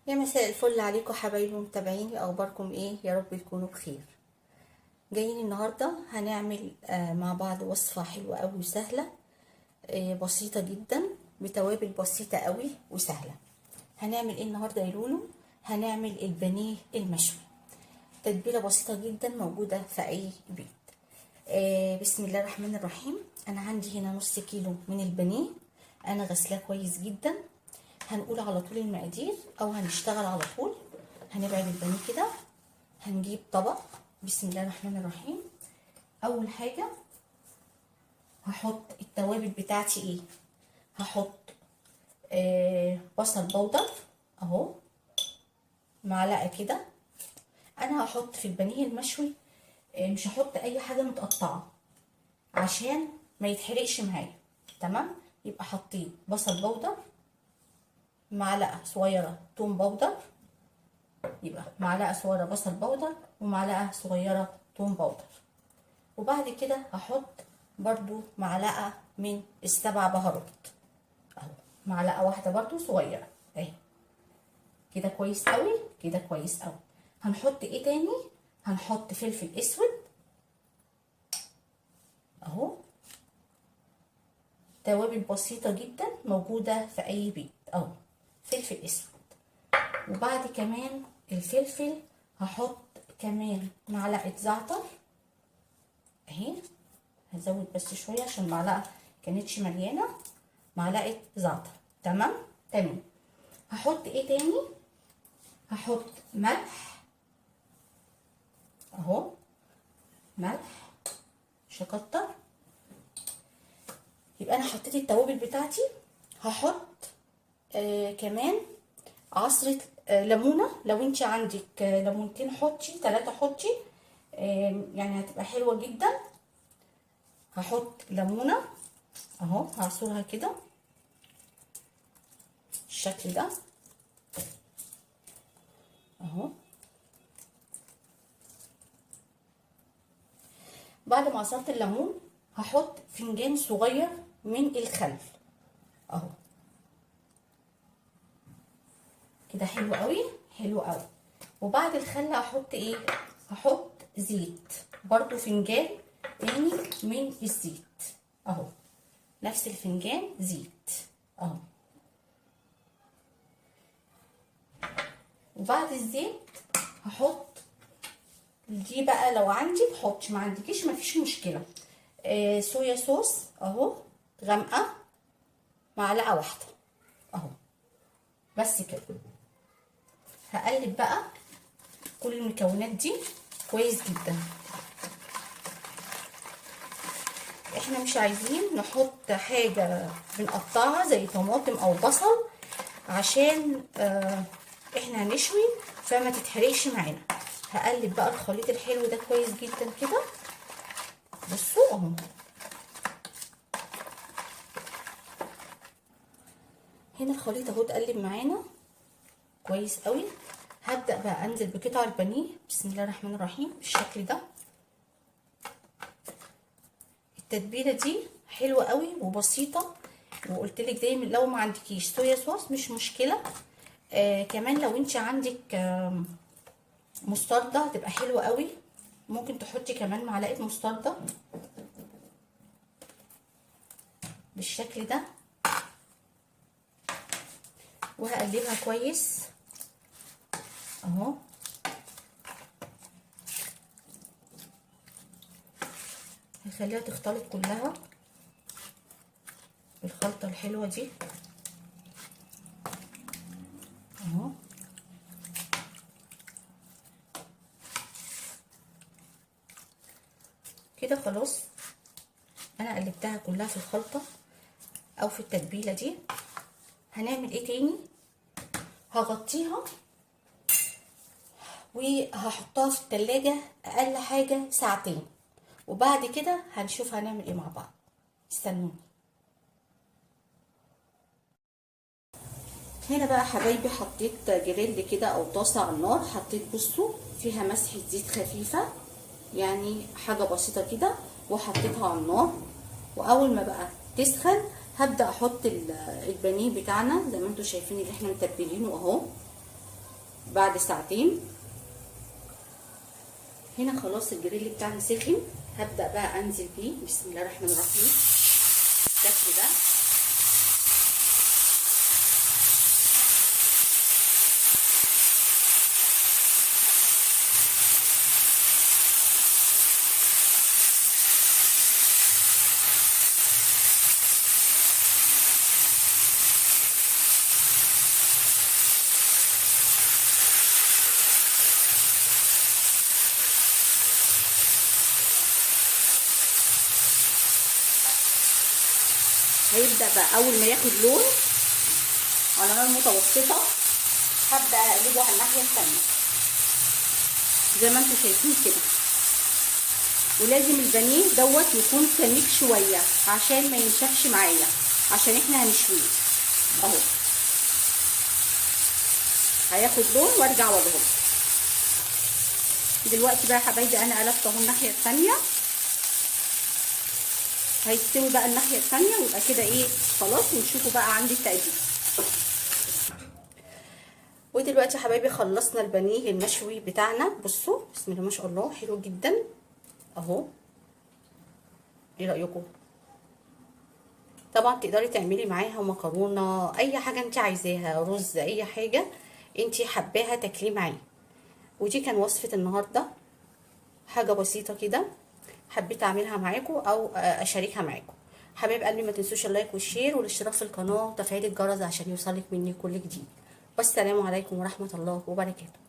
يا مساء الفل عليكم حبايبي متابعيني، اخباركم ايه؟ يا رب تكونوا بخير. جايين النهارده هنعمل مع بعض وصفه حلوه قوي وسهله، بسيطه جدا، بتوابل بسيطه قوي وسهله. هنعمل ايه النهارده يا لولو؟ هنعمل البانيه المشوي. تتبيله بسيطه جدا موجوده في اي بيت. بسم الله الرحمن الرحيم. انا عندي هنا نص كيلو من البانيه، انا غسلاه كويس جدا. هنقول على طول المقادير او هنشتغل على طول. هنبعد البانيه كده، هنجيب طبق. بسم الله الرحمن الرحيم. اول حاجه هحط التوابل بتاعتي ايه. هحط بصل بودر اهو، معلقه كده. انا هحط في البانيه المشوي مش هحط اي حاجه متقطعه عشان ما يتحرقش معايا. تمام، يبقى حطيت بصل بودر، معلقه صغيره توم بودر، يبقى معلقه صغيره بصل بودر ومعلقه صغيره توم بودر. وبعد كده هحط برضو معلقه من السبع بهارات اهو، معلقه واحده برضو صغيره اهي. كده كويس قوي، كده كويس قوي. هنحط ايه تاني؟ هنحط فلفل اسود اهو، توابل بسيطه جدا موجوده في اي بيت اهو، فلفل اسود. وبعد كمان الفلفل هحط كمان معلقه زعتر اهي. هزود بس شويه عشان المعلقه كانتش مليانه. معلقه زعتر. تمام تمام. هحط ايه تاني؟ هحط ملح اهو، ملح مش هكتر. يبقى انا حطيت التوابل بتاعتي. هحط كمان عصرة ليمونة، لو انت عندك ليمونتين حطي، 3 حطي، يعني هتبقى حلوة جدا. هحط ليمونة اهو، هعصرها كده بالشكل ده اهو. بعد ما عصرت الليمون هحط فنجان صغير من الخل اهو كده. حلو قوي، حلو قوي. وبعد الخل هحط ايه؟ هحط زيت برضو، فنجان تاني من الزيت اهو، نفس الفنجان زيت اهو. وبعد الزيت هحط دي بقى، لو عندك حطي، ما عندكيش مفيش مشكله. صويا صوص اهو، غامقه، معلقه واحده اهو، بس كده. هقلب بقى كل المكونات دي كويس جدا. احنا مش عايزين نحط حاجه بنقطعها زي طماطم او بصل عشان احنا هنشوي فما تتحرقش معانا. هقلب بقى الخليط الحلو ده كويس جدا كده. بصوا اهو، هنا الخليط اهو اتقلب معانا كويس قوي. هبدأ بقى انزل بقطع البانيه بسم الله الرحمن الرحيم بالشكل ده. التتبيله دي حلوه قوي وبسيطه، وقلت لك دايما لو ما عندكيش صويا صوص مش مشكله. كمان لو انت عندك مستردة هتبقى حلوه قوي، ممكن تحطي كمان معلقه مستردة بالشكل ده. وهقلبها كويس اهو. هخليها تختلط كلها بالخلطه الحلوه دي اهو. كده خلاص، انا قلبتها كلها في الخلطه او في التتبيله دي. هنعمل ايه تاني؟ هغطيها وهحطها في التلاجة اقل حاجه ساعتين، وبعد كده هنشوف هنعمل ايه مع بعض. استنوني. هنا بقى حبايبي حطيت جريل كده او طاسه على النار، حطيت بصوا فيها مسحه زيت خفيفه، يعني حاجه بسيطه كده، وحطيتها على النار. واول ما بقى تسخن هبدا احط البانيه بتاعنا زي ما انتم شايفين اللي احنا متبلينه اهو. بعد ساعتين. هنا خلاص الجريل بتاعنا سخن، هبدأ بقى انزل بيه. بسم الله الرحمن الرحيم بالشكل ده. هيبدأ بقى اول ما ياخد لون على نار متوسطة هبدأ اقلبه على الناحية التانية زي ما انتم شايفين كده. ولازم البانيه دوت يكون سميك شوية عشان ما ينشفش معايا، عشان احنا هنشويه اهو. هياخد لون وارجع اوريهولكم. دلوقتي بقى يا حبايبي انا قلبت اهو الناحية التانية، هيستوي بقى الناحية التانية ويبقى كده ايه خلاص. ونشوفوا بقى عندي التقديم. ودلوقتي يا حبايبي خلصنا البانيه المشوي بتاعنا. بصوا بسم الله ما شاء الله حلو جدا اهو. ايه رأيكم؟ طبعا تقدري تعملي معاها مكرونه، اي حاجه انت عايزاها، رز، اي حاجه انت حباها تاكليه معاه. ودي كان وصفه النهارده، حاجه بسيطه كده حبيت اعملها معاكم او اشاركها معاكم. حبايب قلبي ما تنسوش اللايك والشير والاشتراك في القناه وتفعيل الجرس عشان يوصلك مني كل جديد. والسلام عليكم ورحمه الله وبركاته.